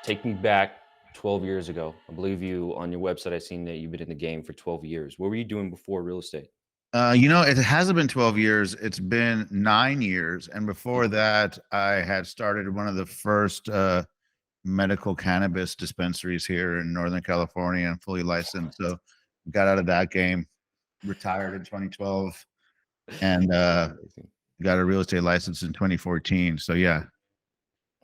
Take me back 12 years ago. I believe you on your website. I seen that you've been in the game for 12 years. What were you doing before real estate? It hasn't been 12 years. It's been 9 years. And before that, I had started one of the first medical cannabis dispensaries here in Northern California and fully licensed. So got out of that game, retired in 2012, and Amazing. got a real estate license in 2014. So yeah,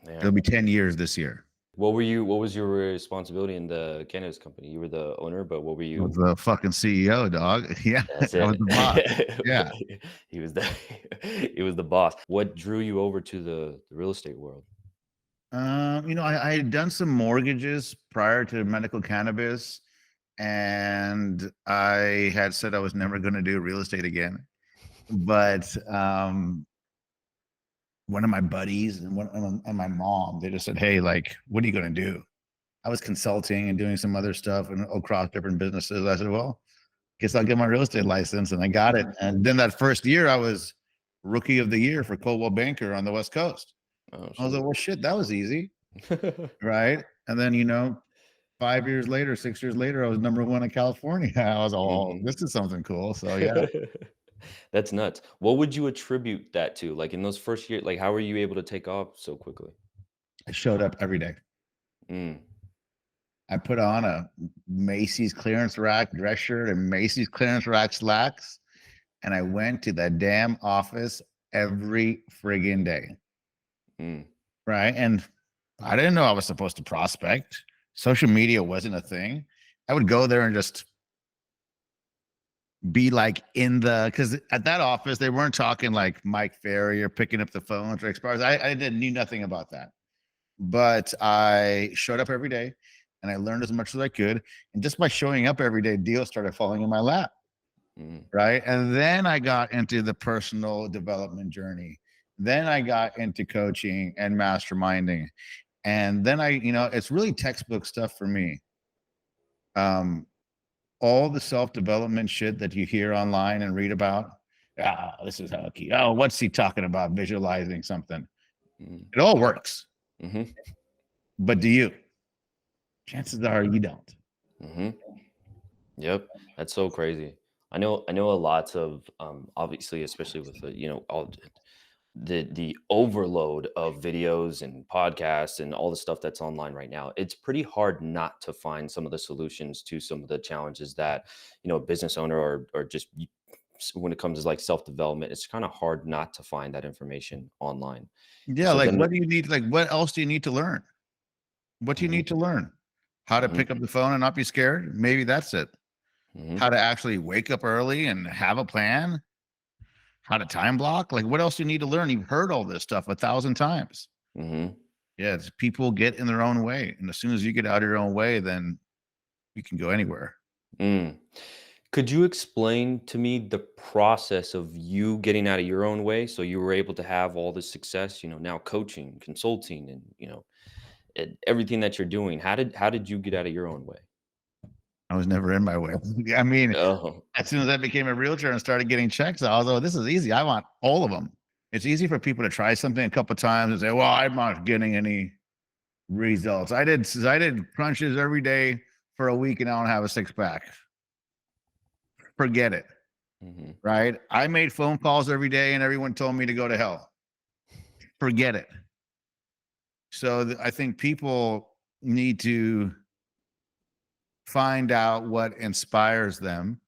Yeah. it'll be 10 years this year. What was your responsibility in the cannabis company? You were the owner, but what were I was you? the fucking CEO, dog. Yeah, That's I was it. the boss. Yeah. He was the he was the boss. What drew you over to the real estate world? I had done some mortgages prior to medical cannabis, and I had said I was never going to do real estate again. But one of my buddies and my mom, they just said, "Hey, like, what are you going to do?" I was consulting and doing some other stuff and across different businesses. I said, "Well, guess I'll get my real estate license," and I got it. And then that first year, I was rookie of the year for Coldwell Banker on the West Coast. Oh, I was like, sweet. "Well, shit, that was easy, right?" And then 5 years later, 6 years later, I was number one in California. I was, oh, Mhm. this is something cool. So yeah, That's nuts. What would you attribute that to? Like in those first years, like how were you able to take off so quickly? I showed up every day. Mm. I put on a Macy's clearance rack dress shirt and Macy's clearance rack slacks, and I went to that damn office every friggin' day. Mm. Right. And I didn't know I was supposed to prospect. Social media wasn't a thing. I would go there and just be like because at that office, they weren't talking like Mike Ferry or picking up the phones or expires. I didn't knew nothing about that. But I showed up every day and I learned as much as I could. And just by showing up every day, deals started falling in my lap. Mm. Right. And then I got into the personal development journey. Then I got into coaching and masterminding. And then it's really textbook stuff for me. Um, all the self-development shit that you hear online and read about. This is how key. Oh, what's he talking about? Visualizing something. Mm. It all works. Mhm. But do you? Chances are you don't. Mhm. Yep. That's so crazy. I know a lots of obviously especially with all the overload of videos and podcasts and all the stuff that's online right now. It's pretty hard not to find some of the solutions to some of the challenges that, a business owner or just when it comes to like self-development, it's kind of hard not to find that information online. And Yeah, so like then what do you need? Like what else do you need to learn? What do you mhm, need to learn? How to mhm, pick up the phone and not be scared? Maybe that's it. mhm, How to actually wake up early and have a plan? How to time block? Like what else do you need to learn? You've heard all this stuff 1,000 times. mhm. Yeah, people get in their own way. And as soon as you get out of your own way, then you can go anywhere. Mm. Could you explain to me the process of you getting out of your own way so you were able to have all this success, now coaching, consulting, and and everything that you're doing? How did you get out of your own way? I was never in my way. I mean, Oh. as soon as I became a realtor and started getting checks, I was like, this is easy. I want all of them. It's easy for people to try something a couple of times and say, well, I'm not getting any results. I did crunches every day for a week and I don't have a six pack. Forget it. Mhm. Right. I made phone calls every day and everyone told me to go to hell. Forget it. So I think people need to find out what inspires them.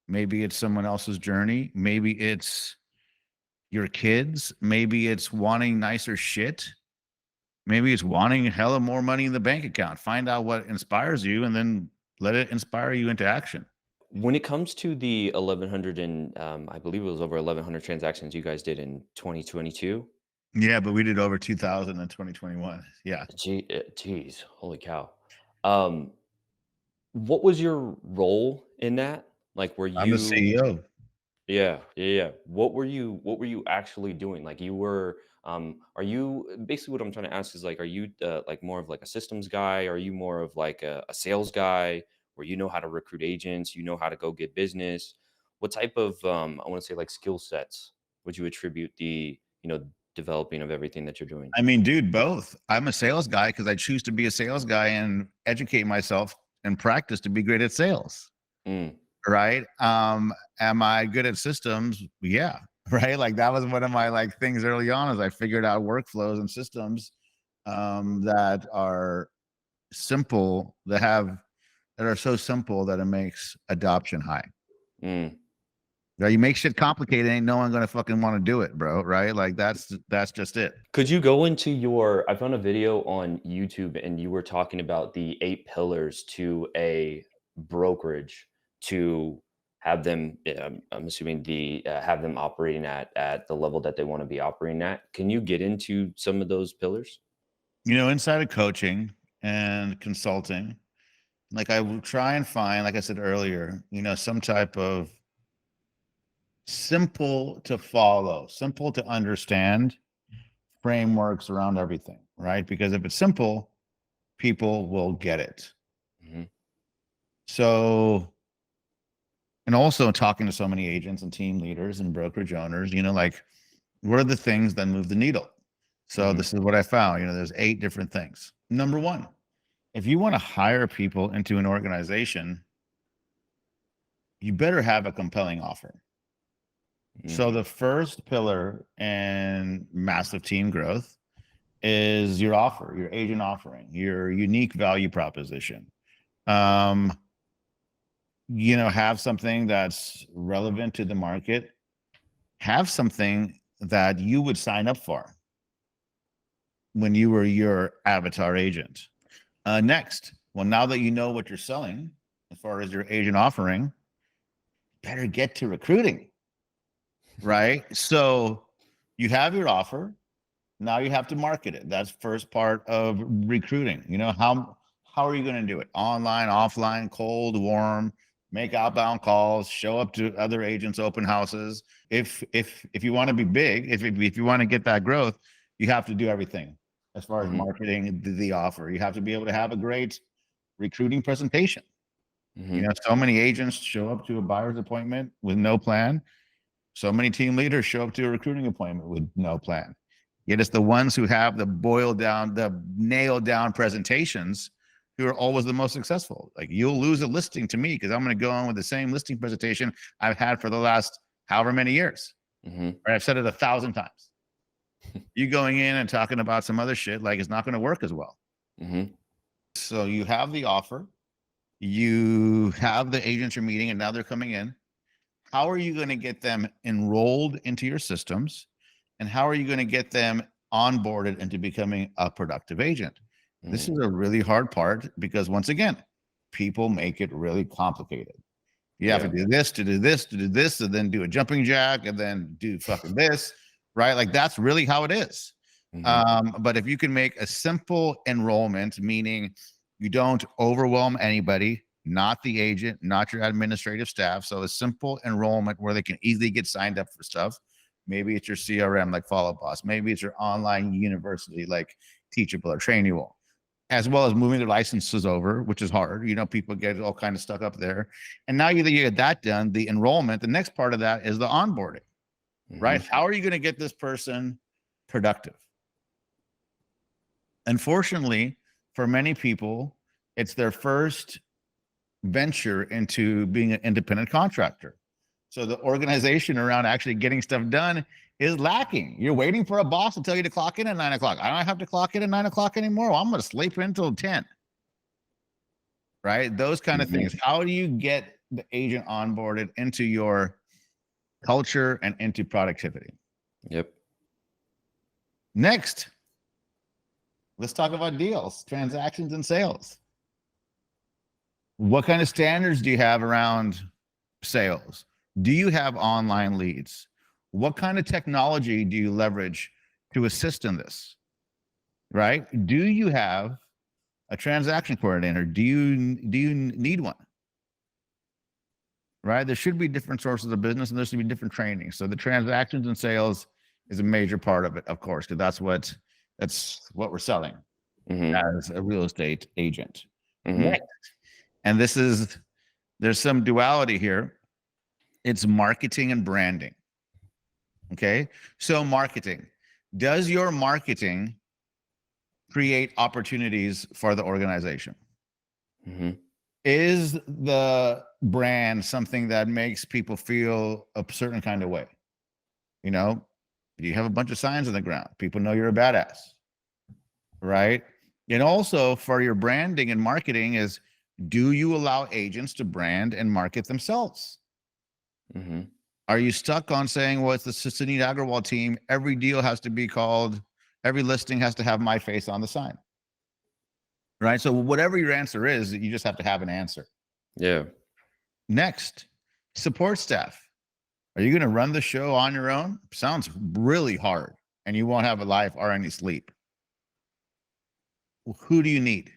Maybe it's someone else's journey. Maybe it's your kids. Maybe it's wanting nicer shit. Maybe it's wanting hella more money in the bank account. Find out what inspires you and then let it inspire you into action. When it comes to the 1100 and I believe it was over 1100 transactions you guys did in 2022. Yeah, but we did over 2000 in 2021. Yeah. Geez, holy cow. Um, what was your role in that? Like, were I'm the you CEO. Yeah, yeah, yeah. What were you actually doing? Like you were are you basically what I'm trying to ask is like are you like more of like a systems guy? Are you more of like a sales guy where you know how to recruit agents, you know how to go get business? What type of I want to say like skill sets would you attribute the developing of everything that you're doing? I mean, dude, both. I'm a sales guy because I choose to be a sales guy and educate myself and practice to be great at sales. Mm, Right. Am I good at systems? Yeah. Right. Like that was one of my like things early on, is I figured out workflows and systems that are simple, that are so simple that it makes adoption high. mm. Now you make shit complicated, ain't no one gonna fucking want to do it, bro. Right? Like that's just it. Could you go into I found a video on YouTube and you were talking about the 8 pillars to a brokerage to have them, I'm assuming have them operating at the level that they want to be operating at. Can you get into some of those pillars? Inside of coaching and consulting, like I will try and find, like I said earlier, some type of simple to follow, simple to understand frameworks around everything, right? Because if it's simple, people will get it. Mhm, So, and also talking to so many agents and team leaders and brokerage owners, like what are the things that move the needle? So mhm, this is what I found, there's 8 different things. Number 1, if you want to hire people into an organization, you better have a compelling offer. mhm, So the first pillar in massive team growth is your offer, your agent offering, your unique value proposition. Um, have something that's relevant to the market, have something that you would sign up for when you were your avatar agent. Next, well, now that you know what you're selling as far as your agent offering, better get to recruiting, right? So you have your offer. Now you have to market it. That's first part of recruiting. How are you going to do it? Online, offline, cold, warm, make outbound calls, show up to other agents' open houses. If you want to be big, if you want to get that growth, you have to do everything as far as mhm, marketing the offer. You have to be able to have a great recruiting presentation. mhm, So many agents show up to a buyer's appointment with no plan. So many team leaders show up to a recruiting appointment with no plan. Yet it's the ones who have the nailed down presentations who are always the most successful. Like you'll lose a listing to me because I'm going to go on with the same listing presentation I've had for the last however many years. mhm, Right? I've said it 1,000 times. You going in and talking about some other shit, like it's not going to work as well. mhm, So you have the offer, you have the agents you're meeting, and now they're coming in. How are you going to get them enrolled into your systems? And how are you going to get them onboarded into becoming a productive agent? This is mhm. a really hard part because, once again, people make it really complicated. You have to Yeah. do this to do this to do this, and then do a jumping jack, and then do fucking this, right? Like that's really how it is. Mhm, But if you can make a simple enrollment, meaning you don't overwhelm anybody, not the agent, not your administrative staff. So a simple enrollment where they can easily get signed up for stuff. Maybe it's your CRM like Follow Boss. Maybe it's your online university like Teachable or Trainable, as well as moving their licenses over, which is hard. People get all kind of stuck up there. And now you get that done, the enrollment, the next part of that is the onboarding, right? mhm, How are you going to get this person productive? Unfortunately, for many people, it's their first venture into being an independent contractor. So the organization around actually getting stuff done is lacking. You're waiting for a boss to tell you to clock in at 9 o'clock. I don't have to clock in at 9 o'clock anymore. Well, I'm going to sleep until 10. Right? Those kind of mhm. things. How do you get the agent onboarded into your culture and into productivity? Yep. Next, let's talk about deals, transactions, and sales. What kind of standards do you have around sales? Do you have online leads? What kind of technology do you leverage to assist in this? Right? Do you have a transaction coordinator? Do you need one? Right? There should be different sources of business and there should be different training. So the transactions and sales is a major part of it, of course, because that's what we're selling Mhm, as a real estate agent. mhm, Next, and there's some duality here. It's marketing and branding. Okay. So marketing. Does your marketing create opportunities for the organization? Mm-hmm. Is the brand something that makes people feel a certain kind of way? You know, you have a bunch of signs on the ground. People know you're a badass, right? And also for your branding and marketing is, do you allow agents to brand and market themselves? Mm-hmm. Are you stuck on saying, well, it's the Suneet Agarwal team. Every deal has to be called, every listing has to have my face on the sign, right? So whatever your answer is, you just have to have an answer. Yeah. Next, support staff. Are you going to run the show on your own? Sounds really hard, and you won't have a life or any sleep. Well, who do you need?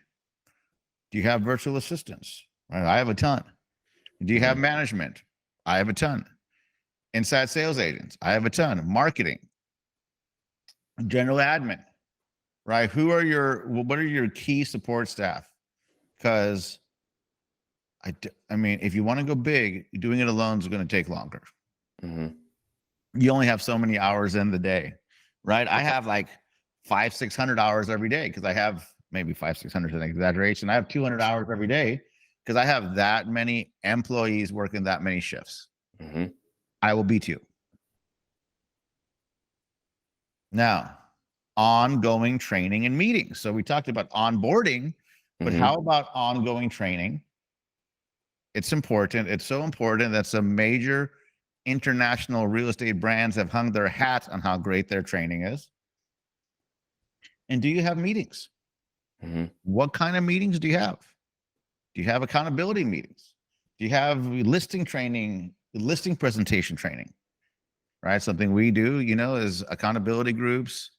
Do you have virtual assistants? Right, I have a ton. Do you have Mm-hmm. management? I have a ton. Inside sales agents? I have a ton. Marketing, general admin, right? What are your key support staff? Because I mean, if you want to go big, doing it alone is going to take longer. Mm-hmm. You only have so many hours in the day, right? I have like 500-600 hours every day because I have maybe 500-600 is an exaggeration. I have 200 hours every day because I have that many employees working that many shifts. Mm-hmm. I will beat you. Now, ongoing training and meetings. So we talked about onboarding, but Mm-hmm. how about ongoing training? It's important. It's so important that some major international real estate brands have hung their hat on how great their training is. And do you have meetings? Mm-hmm. What kind of meetings do you have? Do you have accountability meetings? Do you have listing training, listing presentation training? Right? Something we do, is accountability groups,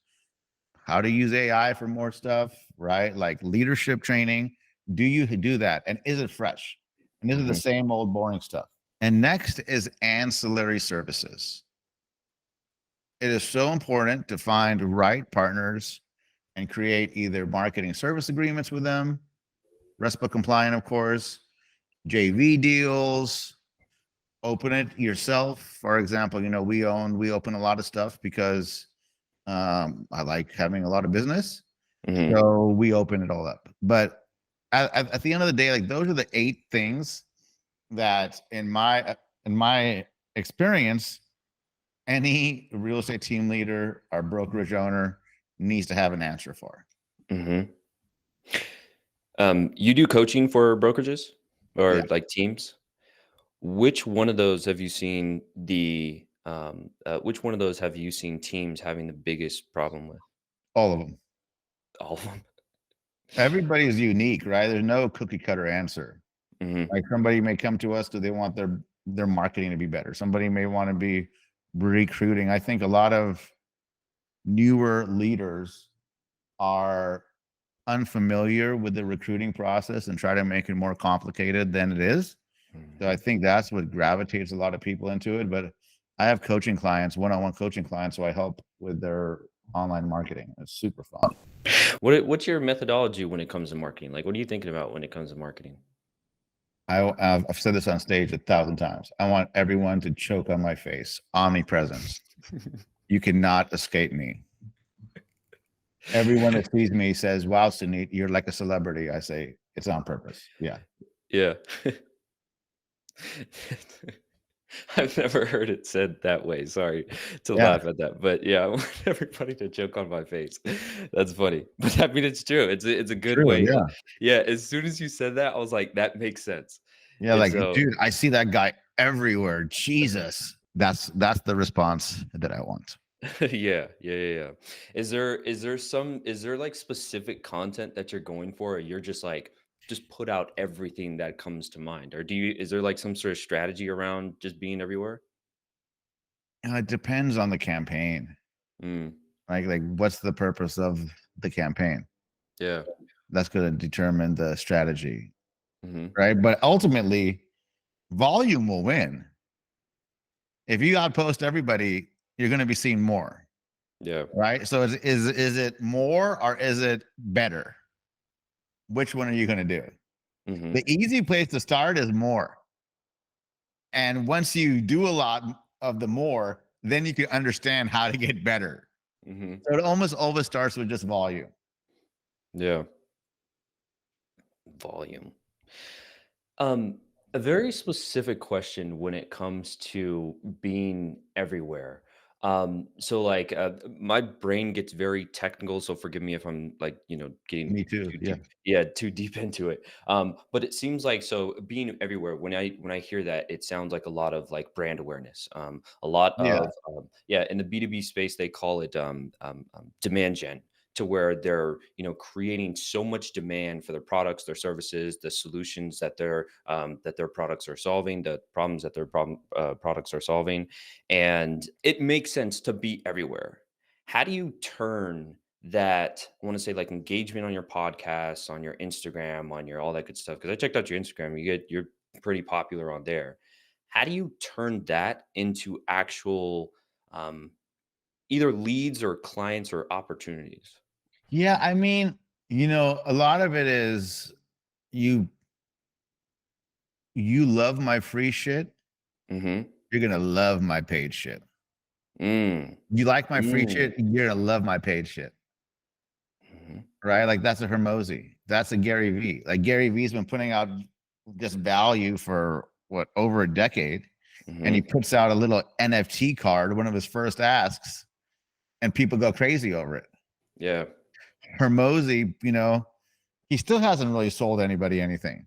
how to use AI for more stuff, right? Like leadership training. Do you do that? And is it fresh? And is it the Mm-hmm. same old boring stuff? And next is ancillary services. It is so important to find right partners and create either marketing service agreements with them, RESPA compliant, of course, JV deals, open it yourself. For example, we open a lot of stuff because I like having a lot of business. Mm-hmm. So we open it all up. But at the end of the day, like those are the 8 things that in my experience, any real estate team leader or brokerage owner needs to have an answer for. Mm-hmm. You do coaching for brokerages Yeah, or like teams? Which one of those have you seen which one of those have you seen teams having the biggest problem with? all of them. All of them. Everybody is unique, right? There's no cookie cutter answer. Mm-hmm. Like somebody may come to us, do they want their marketing to be better? Somebody may want to be recruiting. I think a lot of newer leaders are unfamiliar with the recruiting process and try to make it more complicated than it is. So I Mm-hmm. think that's what gravitates a lot of people into it. But I have coaching clients, one-on-one coaching clients, so I help with their online marketing. It's super fun. What's your methodology when it comes to marketing? Like, what are you thinking about when it comes to marketing? I've said this on stage 1,000 times. I want everyone to choke on my face. Omnipresence. You cannot escape me. Everyone that sees me says, "Wow, Suneet, you're like a celebrity." I say, "It's on purpose." Yeah. Yeah. I've never heard it said that way. Sorry to Yeah. laugh at that, but yeah, I want everybody to joke on my face. That's funny, but I mean it's true. It's a good True. way. Yeah. Yeah, as soon as you said that, I was like, that makes sense. Yeah. And Like, so, dude, I see that guy everywhere. Jesus. That's the response that I want. yeah. Is there like specific content that you're going for, or you're just like just put out everything that comes to mind, or is there like some sort of strategy around just being everywhere? It depends on the campaign. Mm, Like what's the purpose of the campaign? yeah. That's going to determine the strategy, Hmm. right? But ultimately, volume will win. If you outpost everybody, you're going to be seen more, Yeah. right? So is it more or is it better? Which one are you going to do? The Hmm. easy place to start is more. And once you do a lot of the more, then you can understand how to get better. Hmm. So it almost always starts with just volume. Yeah. Volume. Um, a very specific question when it comes to being everywhere. So like my brain gets very technical, so forgive me if I'm like, getting Me too. too Yeah. deep, yeah, too deep into it. But it seems like so being everywhere, when I hear that, it sounds like a lot of like brand awareness. A lot Yeah. of yeah, in the B2B space, they call it demand gen to where they're creating so much demand for their products, their services, the solutions that their products are solving, the problems that their products are solving, and it makes sense to be everywhere. How do you turn that, I want to say, like engagement on your podcasts, on your Instagram, on your all that good stuff? Because I checked out your Instagram, you're pretty popular on there. How do you turn that into actual um, either leads or clients or opportunities? Yeah. I mean, a lot of it is you you love my free shit, Mhm. you're gonna love my paid shit. Mm. You like my free Mm. shit, you're gonna love my paid shit. Mhm. Right? Like that's a Hermosi. That's a Gary V. Like Gary V's been putting out just value for what, over a decade. And he Mhm. puts out a little NFT card, one of his first asks, and people go crazy over it. Yeah. Hermosi, he still hasn't really sold anybody anything,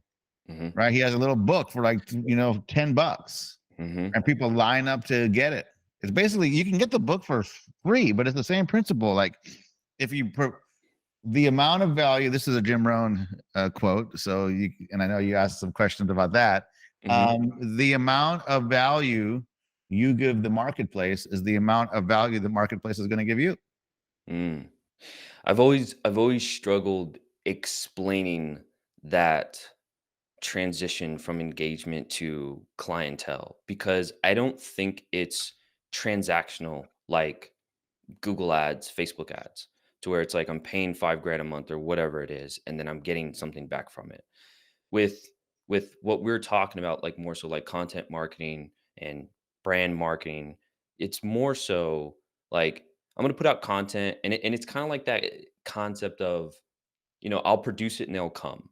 Mhm. right? He has a little book for like, $10 Mhm. and people line up to get it. It's basically, you can get the book for free, but it's the same principle. Like if you the amount of value, this is a Jim Rohn quote, so and I know you asked some questions about that. Mhm. The amount of value you give the marketplace is the amount of value the marketplace is going to give you. Mm. I've always struggled explaining that transition from engagement to clientele because I don't think it's transactional like Google ads, Facebook ads, to where it's like I'm paying 5 grand a month or whatever it is, and then I'm getting something back from it. With what we're talking about, like more so like content marketing and brand marketing, it's more so like I'm gonna put out content and it's kind of like that concept of, I'll produce it and they'll come.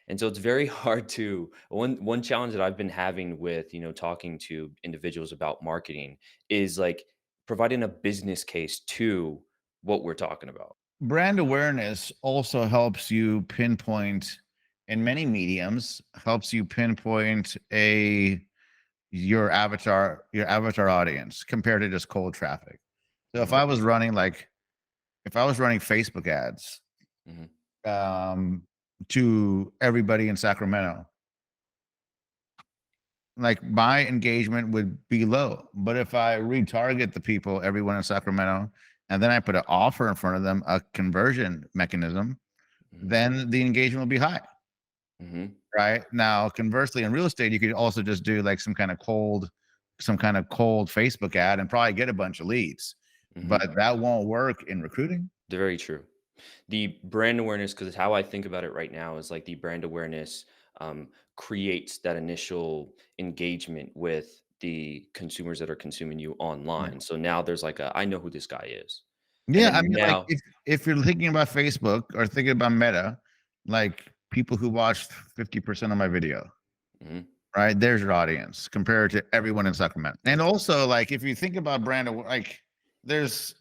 And so it's very hard to one challenge that I've been having with, talking to individuals about marketing is like providing a business case to what we're talking about. Brand awareness also helps you pinpoint in many mediums, helps you pinpoint a your avatar audience compared to just cold traffic. So Mhm. if I was running Facebook ads Mhm. um, to everybody in Sacramento, like my engagement would be low. But if I retarget the people, everyone in Sacramento, and then I put an offer in front of them, a conversion mechanism, Mhm. then the engagement will be high. Mhm. Right now, conversely, in real estate, you could also just do like some kind of cold Facebook ad and probably get a bunch of leads, Mhm. but that won't work in recruiting. Very true. The brand awareness, because how I think about it right now is like the brand awareness creates that initial engagement with the consumers that are consuming you online. So now there's like I know who this guy is. And Yeah, I then mean, like now if you're thinking about Facebook or thinking about Meta, like people who watched 50% of my video, Mhm, right? There's your audience compared to everyone in Sacramento. And that's also, like if you think about like there's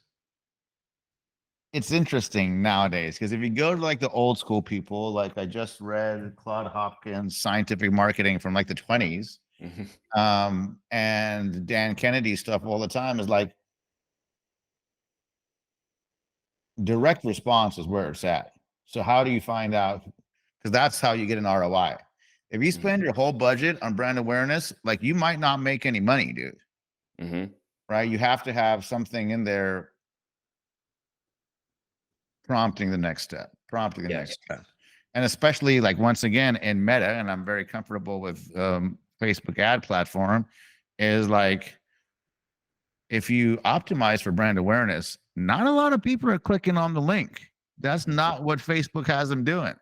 it's interesting nowadays because if you go to like the old school people, like I just read Claude Hopkins' Scientific Marketing from like the 20s, mhm, and Dan Kennedy stuff all the time is like direct response is where it's at. So how do you find out? Because that's how you get an ROI. If you mhm, spend your whole budget on brand awareness, like you might not make any money, dude. mhm. Right? You have to have something in there prompting the next step, prompting the next Yes. step. And especially like once again in Meta, and I'm very comfortable with Facebook ad platform, is like if you optimize for brand awareness, not a lot of people are clicking on the link. That's Mhm, not what Facebook has them doing.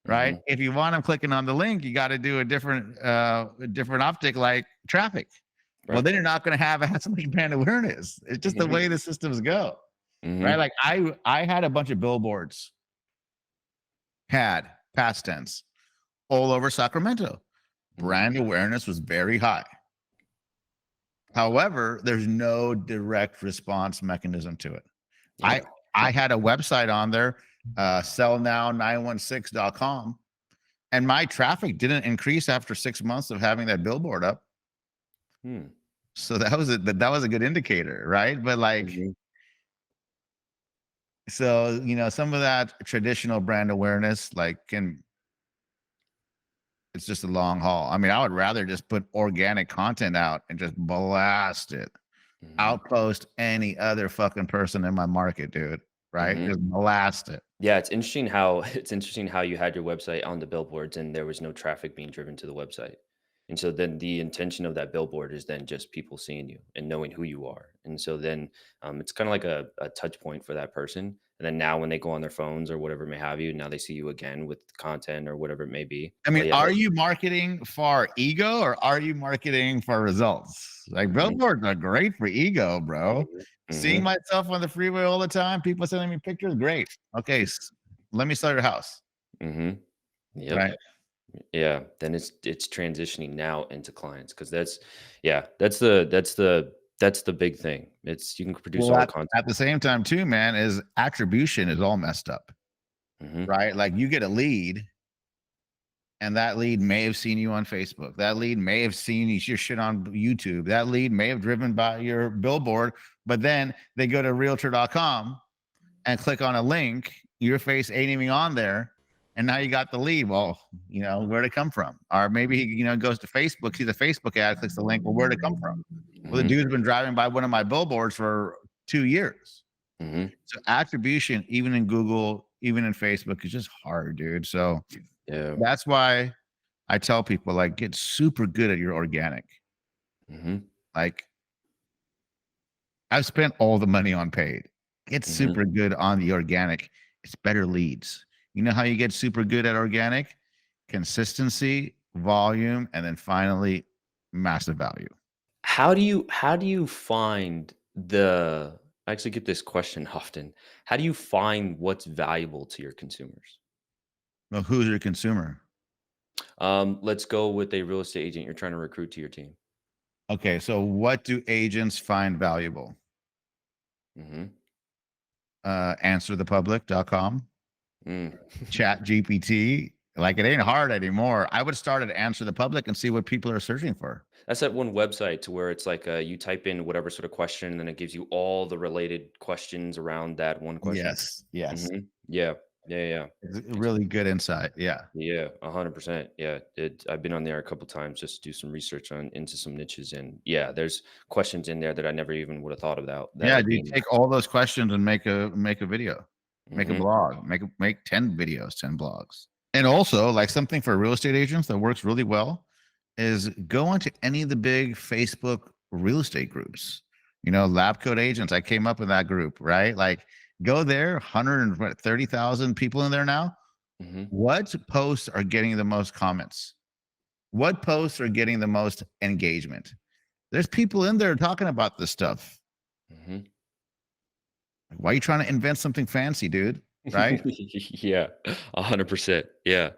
Right. mhm. If you want them clicking on the link, you got to do a different optic like traffic. Well, Right. then you're not going to have as much brand awareness. It's just the Mhm, way the systems go. right? Mhm. Like I had a bunch of billboards, had past tense, all over Sacramento. Mhm. Brand awareness was very high. However, there's no direct response mechanism to it. I Yeah. I had a website on there, sellnow916.com, and my traffic didn't increase after 6 months of having that billboard up. Hmm. So that was a good indicator, right? But like, Mhm. so some of that traditional brand awareness, like, can it's just a long haul. I mean, I would rather just put organic content out and just blast it. Mhm. Outpost any other fucking person in my market, dude. Right? Mhm. Just blast it. Yeah, it's interesting how it's interesting how you had your website on the billboards and there was no traffic being driven to the website. And so then the intention of that billboard is then just people seeing you and knowing who you are. And so then it's kind of like a touch point for that person. And then now when they go on their phones or whatever may have you, now they see you again with content or whatever it may be. I Oh mean, yeah. are you marketing for ego or are you marketing for results? Like, Hmm. billboards are great for ego, bro. Seeing Hmm. myself on the freeway all the time, people sending me pictures, great. Okay, let me sell your house, Hmm. Yep. right? Yeah, then it's transitioning now into clients because that's yeah, that's the big thing. It's you can produce Well, all the at content. the same time too, man, is attribution is all messed up, Mhm, right? Like, you get a lead, and that lead may have seen you on Facebook. That lead may have seen your shit on YouTube. That lead may have driven by your billboard, but then they go to realtor.com and click on a link. Your face ain't even on there. And now you got the lead. Well, where'd it come from? Or maybe he, goes to Facebook, sees a Facebook ad, clicks the link. Well, where'd it come from? Well, the mhm, dude's been driving by one of my billboards for 2 years. mhm. So attribution, even in Google, even in Facebook, is just hard, dude. So Yeah, that's why I tell people, like, get super good at your organic. mhm, Like, I've spent all the money on paid. Get mhm. super good on the organic. It's better leads. You know how you get super good at organic? Consistency, volume, and then finally massive value. How do you find the I actually get this question often. How do you find what's valuable to your consumers? Well, who's your consumer? Let's go with a real estate agent you're trying to recruit to your team. Okay, so what do agents find valuable? Mhm. Answerthepublic.com, Mm. Chat GPT. Like, it ain't hard anymore. I would start at Answer the Public and see what people are searching for. That's that one website to where it's like, you type in whatever sort of question, and then it gives you all the related questions around that one question. Yes, yes. Mhm. Yeah. Yeah, yeah, yeah. It's a Ex really good insight. Yeah. yeah, 100%. Yeah, I've been on there a couple times just to do some research on into some niches, and yeah, there's questions in there that I never even would have thought about that Yeah, are dude, being take all those questions and make a video, make a Mhm, blog, make 10 videos, 10 blogs. And also, like, something for real estate agents that works really well is go into any of the big Facebook real estate groups. Lab Coat Agents. I came up in that group, right? Like, go there, 130,000 people in there now. mhm, What posts are getting the most comments? What posts are getting the most engagement? There's people in there talking about this stuff. mhm. Why are you trying to invent something fancy, dude? Right? Yeah, 100%. Yeah.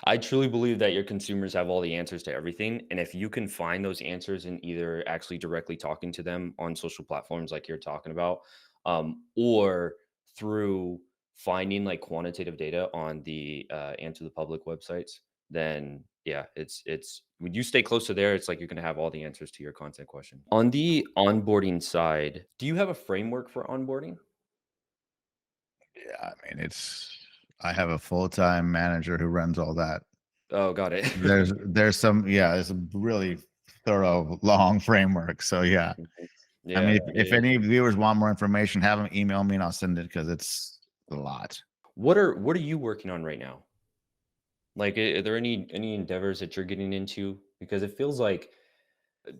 I truly believe that your consumers have all the answers to everything. And if you can find those answers in either actually directly talking to them on social platforms like you're talking about, or through finding like quantitative data on the Answer the Public websites, then yeah, it's when you stay close to there, it's like you're gonna have all the answers to your content question. On the onboarding side, do you have a framework for onboarding? Yeah, I mean, I have a full-time manager who runs all that. Oh, got it. There's a really thorough, long framework. So yeah. Mhm. I Yeah, mean, yeah, if yeah. any viewers want more information, have them email me and I'll send it because it's a lot. What are you working on right now? Like, are there any endeavors that you're getting into? Because it feels like,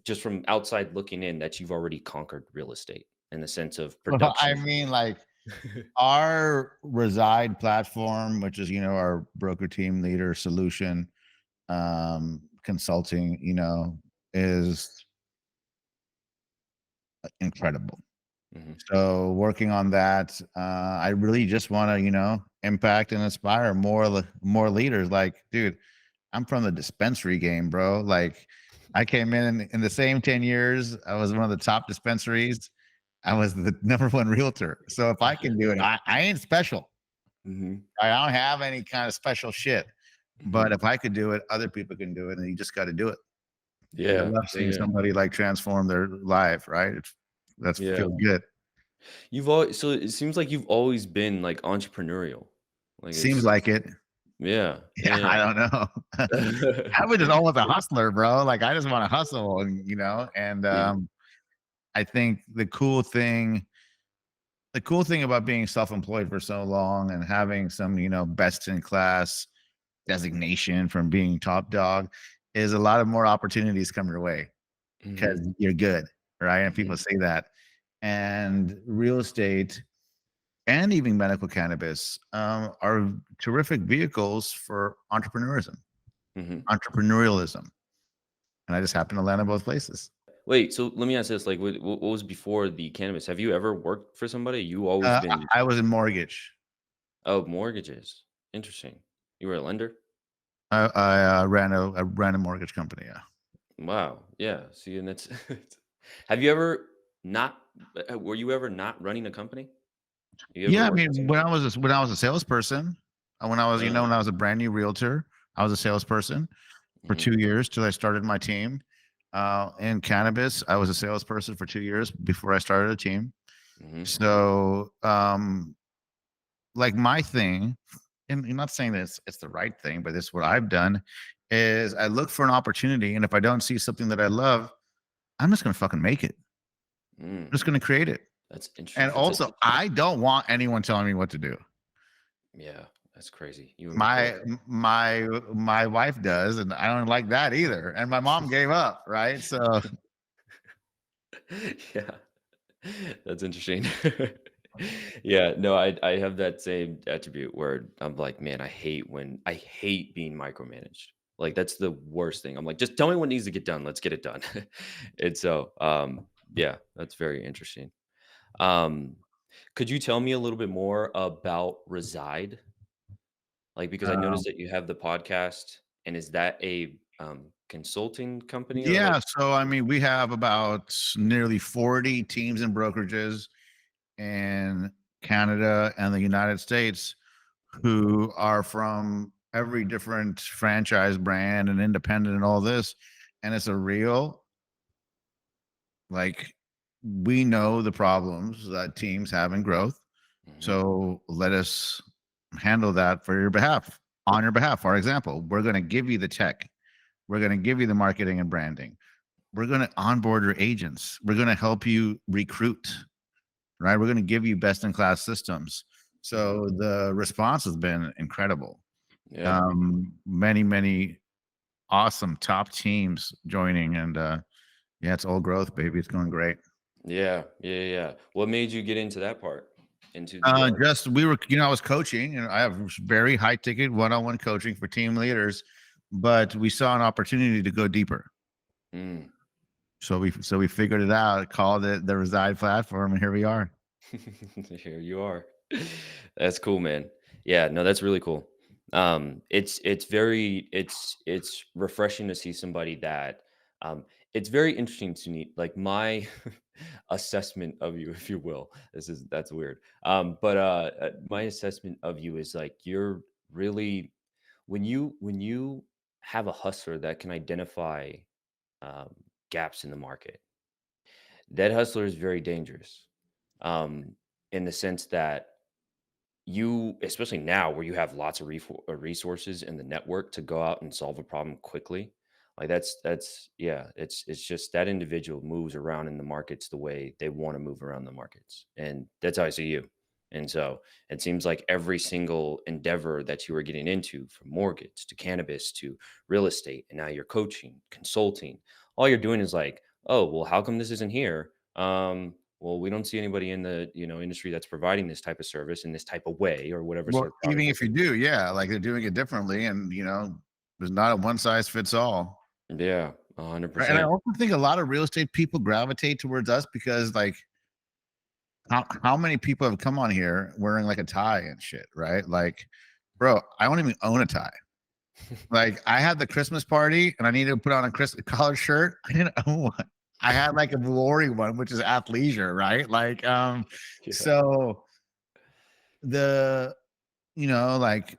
just from outside looking in, that you've already conquered real estate in the sense of Well, I production. mean, like, our Reside platform, which is, our broker team leader solution, consulting, is incredible. Mhm. So working on that, I really just want to, impact and inspire more leaders. Like, dude, I'm from the dispensary game, bro. Like, I came in the same 10 years. I was one of the top dispensaries. I was the number one realtor. So if I can do it, I ain't special. Mhm. I don't have any kind of special shit. But Mhm. if I could do it, other people can do it, and you just got to do it. And I Yeah. love seeing Yeah. somebody like transform their life, right? That's Yeah. feels good. You've always so it seems like you've always been, like, entrepreneurial. Like, Seems like it. yeah. Yeah, I Yeah, don't know. yeah. I was just always a hustler, bro. Like I just want to hustle, and Yeah. I think the cool thing about being self-employed for so long and having some, best in class designation from being top dog is a lot of more opportunities come your way because Mhm. you're good, right? And people Mhm. say that. And real estate and even medical cannabis are terrific vehicles for Mhm. entrepreneurialism. And I just happen to land in both places. Wait, so let me ask this, like, what was before the cannabis? Have you ever worked for somebody? You always been I was in mortgage. oh, mortgages. Interesting. You were a lender? I ran a mortgage company. Yeah. Wow. Yeah. See, and that's have you ever not were you ever not running a company? You ever Yeah. I worked with mean, somebody? when I was a salesperson, Uh, when I was a brand new realtor, I was a salesperson for mhm, 2 years till I started my team. In cannabis, I was a salesperson for 2 years before I started a team. mhm, So, like my thing, and I'm not saying that it's the right thing, but it's what I've done is I look for an opportunity, and if I don't see something that I love, I'm just gonna fucking make it. mm. I'm just gonna create it. That's And interesting. That's a also, I don't want anyone telling me what to do. yeah, that's crazy. You and me both. My wife does, and I don't like that either. And my mom gave up, right? So Yeah. That's interesting. Yeah, no, I have that same attribute where I'm like, man, I hate being micromanaged. Like that's the worst thing. I'm like, just tell me what needs to get done. Let's get it done. And so, yeah, that's very interesting. Um, could you tell me a little bit more about Reside? Like, because I um, noticed that you have the podcast, and is that a consulting company or like? yeah, so I mean, we have about nearly 40 teams and brokerages in Canada and the United States who are from every different franchise brand and independent and all this. And it's a real, like, we know the problems that teams have in growth. Mhm, So let us handle that for your behalf, on your behalf. For example, we're going to give you the tech, we're going to give you the marketing and branding, we're going to onboard your agents, we're going to help you recruit, right? We're going to give you best in class systems. mhm. So the response has been incredible. Yeah. Many awesome top teams joining, and yeah, it's all growth, baby. It's going great. Yeah, yeah, yeah. What made you get into that part? Into the Just we were, I was coaching, and I have very high ticket one-on-one coaching for team leaders, but we saw an opportunity to go deeper. mm. So we figured it out, called it the Reside platform, and here we are. Here you are. That's cool, man. Yeah, no, that's really cool. It's very it's refreshing to see somebody that um it's very interesting to me. Like my assessment of you, if you will. That's weird. My assessment of you is like you're really when you have a hustler that can identify um, gaps in the market, that hustler is very dangerous um, in the sense that you, especially now where you have lots of resources in the network to go out and solve a problem quickly. Like that's yeah, it's just that individual moves around in the markets the way they want to move around the markets, and that's how I see you. And so it seems like every single endeavor that you are getting into, from mortgage to cannabis to real estate, and now you're coaching, consulting, all you're doing is like, oh, well, how come this isn't here? Well, we don't see anybody in the industry that's providing this type of service in this type of way or whatever Well, sort of even product that if you do, yeah, like they're doing it differently, and there's not a one size fits all. yeah, Right, and I 100%. also think a lot of real estate people gravitate towards us because, like, how many people have come on here wearing like a tie and shit, right? Like, bro, I don't even own a tie. Like, I had the Christmas party and I needed to put on a collar shirt. I didn't own one. I had like a Valori one, which is athleisure, right? Like, Yeah. so the, like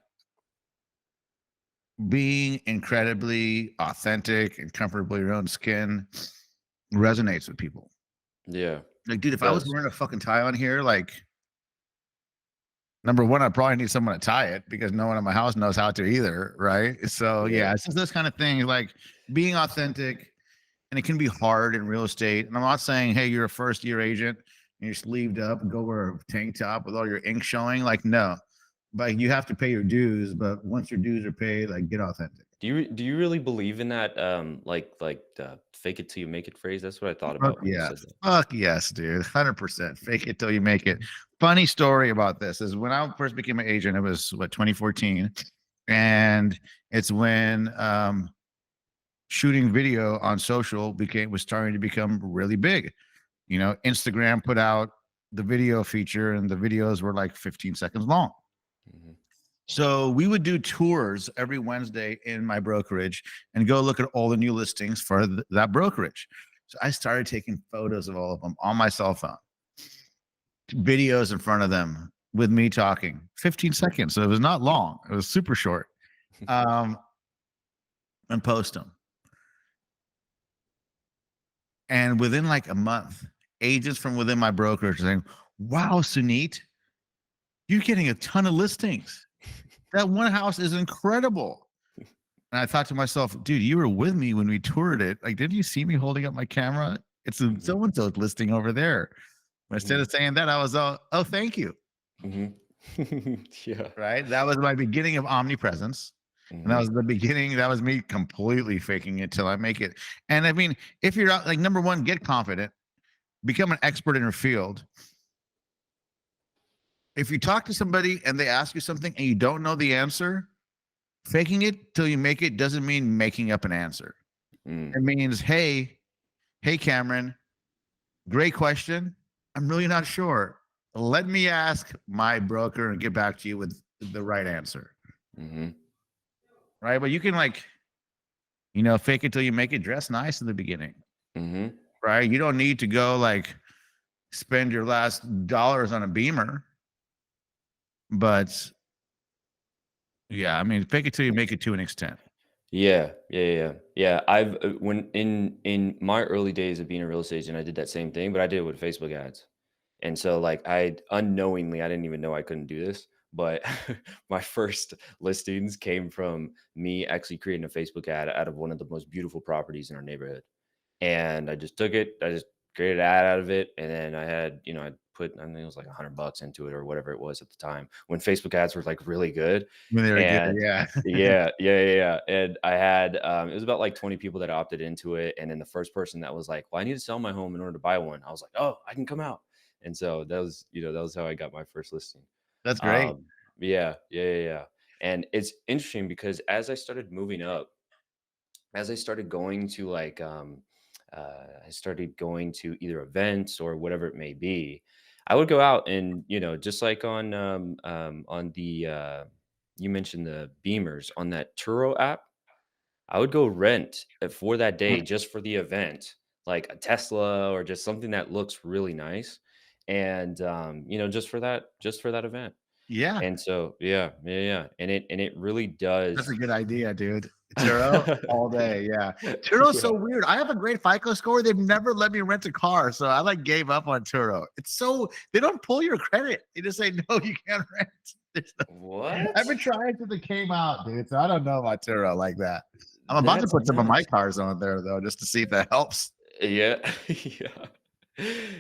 being incredibly authentic and comfortable in your own skin resonates with people. Yeah. Like, dude, It if I was does. wearing a fucking tie on here, like, number one, I probably need someone to tie it because no one in my house knows how to either, right? So Yeah. yeah, it's just those kind of things, like being authentic, and it can be hard in real estate. And I'm not saying, hey, you're a first year agent and you're sleeved up and go wear a tank top with all your ink showing. Like, no, but you have to pay your dues. But once your dues are paid, like, get authentic. Do you really believe in that, like the "fake it till you make it" phrase? That's what I thought Fuck about when you yeah. said that. Fuck yes, dude. 100%. Fake it till you make it. Funny story about this is when I first became an agent, it was what, 2014. And it's when shooting video on social was starting to become really big. Instagram put out the video feature and the videos were like 15 seconds long. Mhm. So we would do tours every Wednesday in my brokerage and go look at all the new listings for that brokerage. So I started taking photos of all of them on my cell phone, videos in front of them with me talking, 15 seconds. So it was not long. It was super short. Um, and post them. And within like a month, agents from within my brokerage are saying, wow, Suneet, you're getting a ton of listings. That one house is incredible. And I thought to myself, dude, you were with me when we toured it. Like, didn't you see me holding up my camera? It's a Mhm. so-and-so's listing over there. But instead Mhm. of saying that, I was, oh, thank you. Mhm. Yeah. Right. That was my beginning of omnipresence. And that Mhm. was the beginning. That was me completely faking it till I make it. And I mean, if you're out, like, number one, get confident, become an expert in your field. If you talk to somebody and they ask you something and you don't know the answer, faking it till you make it doesn't mean making up an answer. Mm. It means, hey, Cameron, great question. I'm really not sure. Let me ask my broker and get back to you with the right answer. Mhm. Right. But you can, like, fake it till you make it, dress nice in the beginning. Mhm. Right. You don't need to go like spend your last dollars on a beamer. But yeah, I mean, fake it till you make it to an extent. Yeah, yeah, yeah, yeah. Yeah, I've when in my early days of being a real estate agent, I did that same thing, but I did it with Facebook ads. And so, like, I unknowingly, I didn't even know I couldn't do this, but my first listings came from me actually creating a Facebook ad out of one of the most beautiful properties in our neighborhood. And I just took it, I just created an ad out of it, and then I had, I put, I think it was like $100 into it or whatever it was at the time when Facebook ads were like really good. When they were good. And Yeah. yeah, yeah, yeah, yeah. And I had it was about like 20 people that opted into it. And then the first person that was like, well, I need to sell my home in order to buy one. I was like, oh, I can come out. And so that was how I got my first listing. That's great. Um, yeah, yeah, yeah, yeah. And it's interesting because as I started moving up, as I started going to I started going to either events or whatever it may be, I would go out and, just like on the, you mentioned the Beamers on that Turo app, I would go rent for that day just for the event, like a Tesla or just something that looks really nice. And, just for that event. Yeah. And so, yeah, yeah, yeah. And it really That's a does. good idea, dude. Turo all day. Yeah. Turo's so Yeah. weird. I have a great FICO score. They've never let me rent a car. So I like gave up on Turo. They don't pull your credit. They just say, no, you can't rent. I've been What? trying since it came out, dude. So I don't know about Turo like that. I'm about to That's put some of my nuts. cars on there though, just to see if that helps. Yeah. Yeah.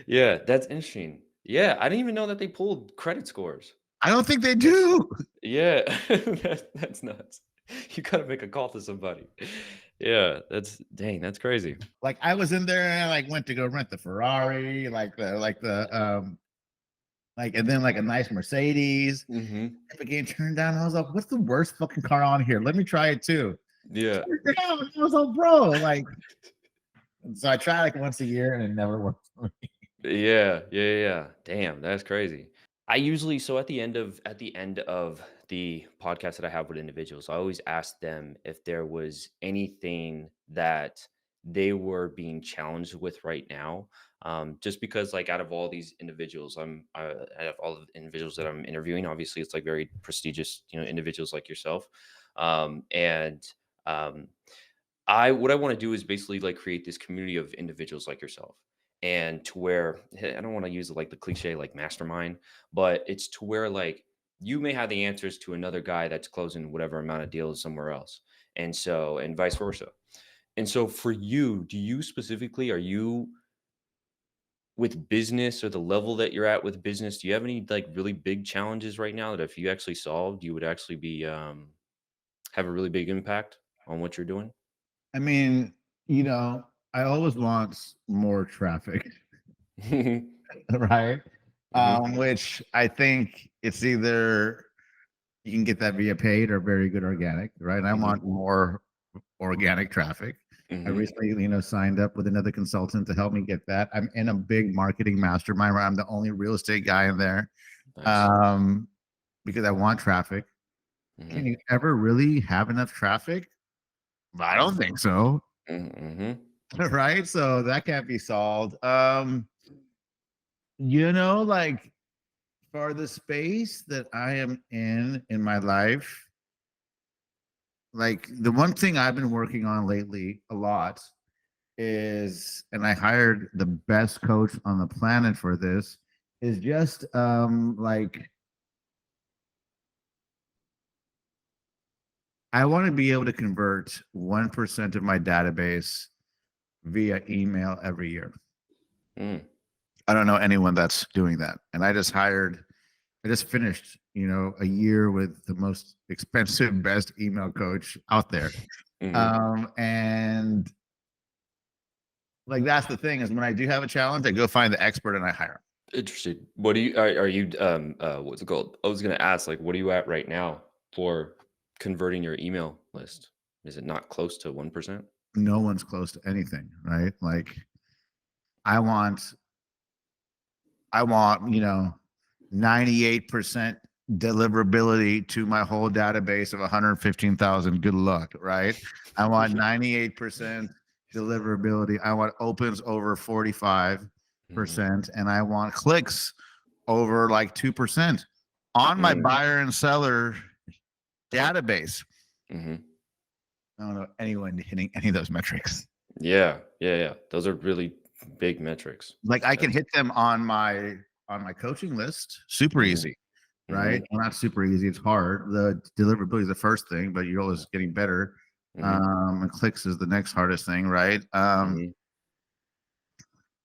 Yeah, that's interesting. Yeah, I didn't even know that they pulled credit scores. I don't think they That's do. yeah, that's nuts. You gotta make a call to somebody. Yeah, that's crazy. Like, I was in there and I like went to go rent the Ferrari, and then like a nice Mercedes. Mhm. If it getting turned down, I was like, what's the worst fucking car on here? Let me try it too. Yeah. I was like, bro, like, so I try like once a year and it never works for me. Yeah, yeah. Damn, that's crazy. I usually so at the end of the podcast that I have with individuals, I always ask them if there was anything that they were being challenged with right now. Just because, like, out of all these individuals, out of all of the individuals that I'm interviewing, obviously, it's like very prestigious, individuals like yourself, and um, I what I want to do is basically like create this community of individuals like yourself. And to where I don't want to use like the cliche like mastermind, but it's to where like you may have the answers to another guy that's closing whatever amount of deals somewhere else. And vice versa. And so for you, do you specifically are you with business or the level that you're at with business, do you have any like really big challenges right now that if you actually solved, you would actually be have a really big impact on what you're doing? I mean, I always want more traffic, right? Mhm. Which I think it's either you can get that via paid or very good organic, right? I Mhm. want more organic traffic. I Mhm. recently, signed up with another consultant to help me get that. I'm in a big marketing mastermind where I'm the only real estate guy in there, Nice. um, because I want traffic. Can Mhm. you ever really have enough traffic? I don't think so, Mhm. right? So that can't be solved. Like for the space that I am in my life, like the one thing I've been working on lately a lot is, and I hired the best coach on the planet for this, is just like I want to be able to convert 1% of my database via email every year. Mm. I don't know anyone that's doing that. And I just finished, a year with the most expensive, best email coach out there. Mhm. And like that's the thing is when I do have a challenge, I go find the expert and I hire 'em. Interesting. What do you are you what's it called? I was gonna ask, like, what are you at right now for converting your email list? Is it not close to 1%? No one's close to anything, right? Like I want I want, 98% deliverability to my whole database of 115,000. Good luck, right? I want 98% deliverability. I want opens over 45%, Mhm. and I want clicks over like 2% on my Mm. buyer and seller database. Mhm. I don't know anyone hitting any of those metrics. Yeah. Yeah. Those are really big metrics. Like I can That's hit them on my coaching list, super Mhm. easy, right? Mhm. Well, not super easy. It's hard. The deliverability is the first thing, but you're always getting better. Mhm. And clicks is the next hardest thing, right? Mhm.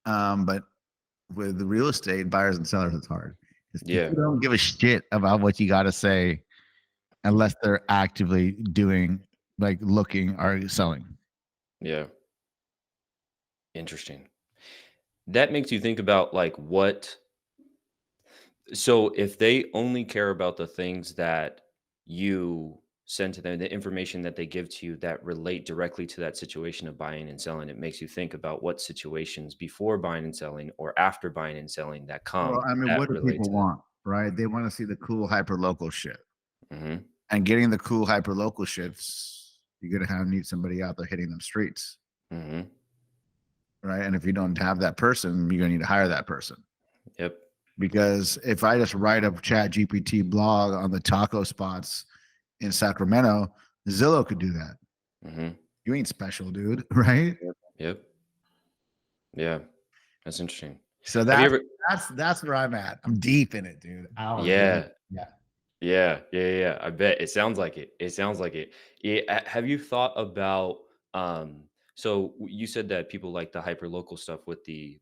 But with the real estate buyers and sellers, it's hard because Yeah. people don't give a shit about what you got to say unless they're actively doing like looking or selling. Yeah. Interesting. That makes you think about like what so if they only care about the things that you send to them, the information that they give to you that relate directly to that situation of buying and selling, it makes you think about what situations before buying and selling or after buying and selling that Well, come I mean, that what do relate people to that. want, right? They want to see the cool hyper local shit. Hmm. And getting the cool hyper local shits, you're gonna have need somebody out there hitting them streets, Hmm. right? And if you don't have that person, you're gonna need to hire that person. Yep. Because if I just write a chat GPT blog on the taco spots in Sacramento, Zillow could do that. Hmm. You ain't special, dude, right? Yep. Yep. Yeah. That's interesting. So Have you that's ever that's where I'm at. I'm deep in it, dude. Hours. Yeah. Yeah. Yeah. I bet it sounds like it. It sounds like it. Have you thought about you said that people like the hyper local stuff with the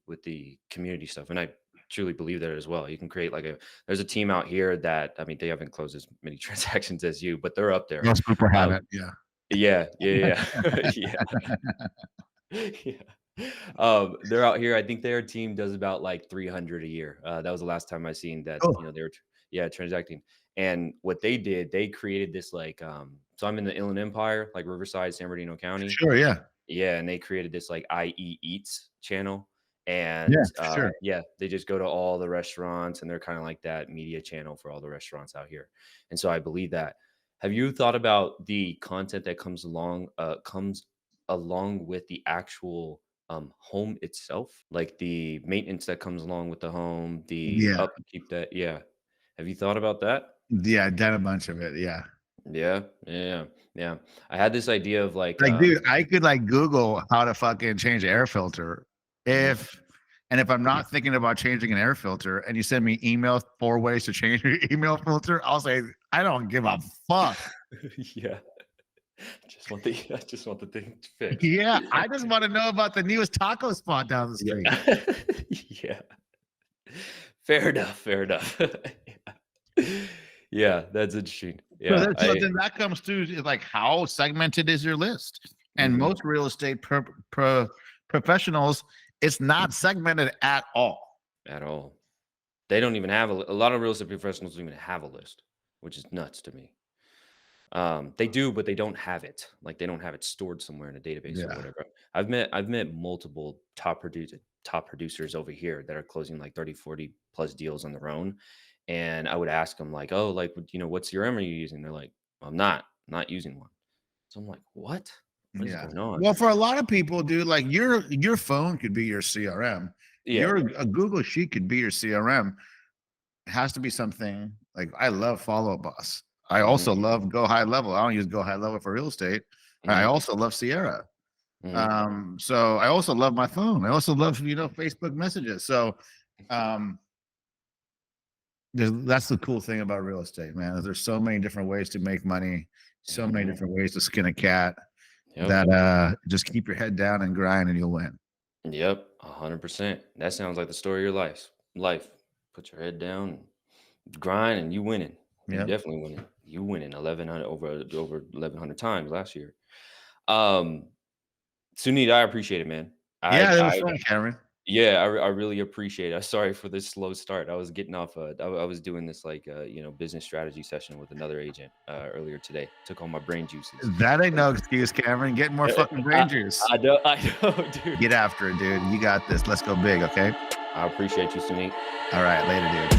community stuff, and I truly believe that as well. You can create like a there's a team out here that I mean they haven't closed as many transactions as you, but they're up there. Most people have Um, it. Yeah. yeah. Yeah. They're out here. I think their team does about like 300 a year. That was the last time I seen that, Oh, they were, yeah, transacting. And what they did, they created this like, so I'm in the Inland Empire, like Riverside, San Bernardino County. sure. Yeah. Yeah. And they created this like IE Eats channel. Yeah, And for sure. yeah, they just go to all the restaurants, and they're kind of like that media channel for all the restaurants out here. And so I believe that. Have you thought about the content that comes along with the actual home itself, like the maintenance that comes along with the home, the Yeah. upkeep that, yeah. Have you thought about that? Yeah, I done a bunch of it. Yeah. Yeah, yeah, yeah. I had this idea of like, Like, dude, I could like Google how to fucking change an air filter mhm. if and if I'm not thinking about changing an air filter and you send me email 4 ways to change your email filter, I'll say, I don't give a fuck. Yeah, I just want the thing fixed. Yeah, I just want to know about the newest taco spot down the Yeah, street. yeah. Fair enough. Fair enough. Yeah. Yeah, that's interesting. So, Yeah, then that comes to is like how segmented is your list? And mhm, most real estate professionals, it's not segmented at all. at all. They don't even have a lot of real estate professionals don't even have a list, which is nuts to me. They do, but they don't have it. Like, they don't have it stored somewhere in a database or Yeah. whatever. I've met multiple top producers over here that are closing like 30, 40 plus deals on their own. And I would ask them like, "Oh, like, what CRM are you using?" They're like, "I'm not using one." So I'm like, "What? What is Yeah. going on?" Well, for a lot of people, dude, like your phone could be your CRM. Yeah. Your a Google Sheet could be your CRM. It has to be something like I love Follow Up Boss. I Mhm. also love Go High Level. I don't use Go High Level for real estate. I Mhm. also love Sierra. Mhm. So I also love my phone. I also love, Facebook messages. So um that's the cool thing about real estate, man. Is there's so many different ways to make money, so many Mhm. different ways to skin a cat Yep. that just keep your head down and grind and you'll win. Yep. 100%. That sounds like the story of your life. Put your head down, grind, and you winning. You Yep. definitely winning. You winning 1,100 over 1,100 times last year. Um, Sunit, I appreciate it, man. Yeah, it was I fun, Cameron. Yeah, I really appreciate it. I'm sorry for this slow start. I was getting off. I was doing this like business strategy session with another agent earlier today. Took all my brain juices. That ain't no excuse, Cameron. Get more fucking I, brain juice. I know, dude. Get after it, dude. You got this. Let's go big, okay? I appreciate you, Sunit. All right, later, dude.